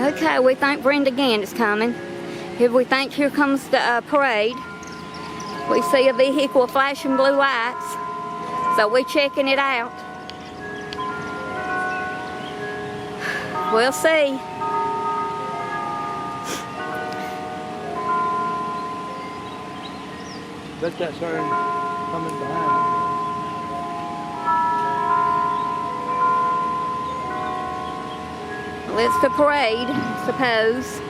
Okay, we think Brenda Gantt is coming. Here we think here comes the parade. We see a vehicle flashing blue lights, so we're checking it out. We'll see. Bet that's her coming behind. Well, it's the parade, I suppose.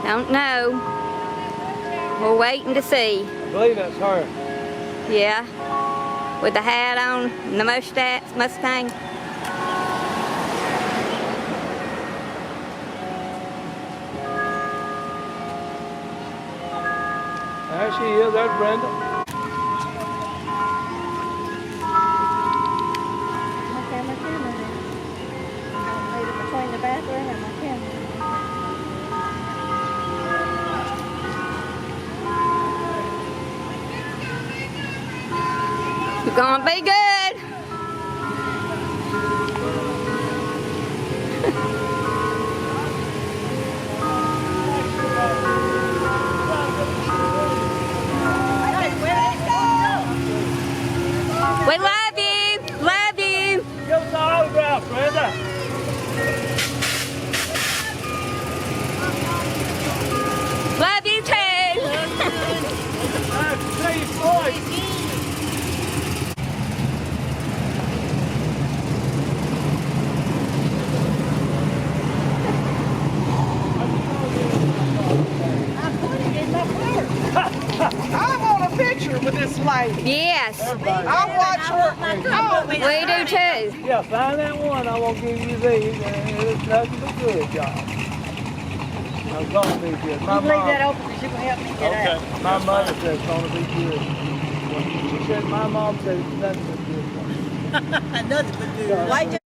Don't know. We're waiting to see. I believe that's her. Yeah. With the hat on and the Mustang. There she is. There's Brenda. Between the bathroom and my camera. You're gonna be good. We love you. Love you. Give us an autograph, Brenda. Love you too. Nice to see you, boys. I want a picture with this lady. Yes, I watch her. Oh, we do too. Yeah, find that one. I won't give you these. It's nothing but good, y'all. I'm gonna be good. My Leave that mom, open because you can help me get out. my mother said it's gonna be good. She said my mom said it's nothing but good. Nothing but do.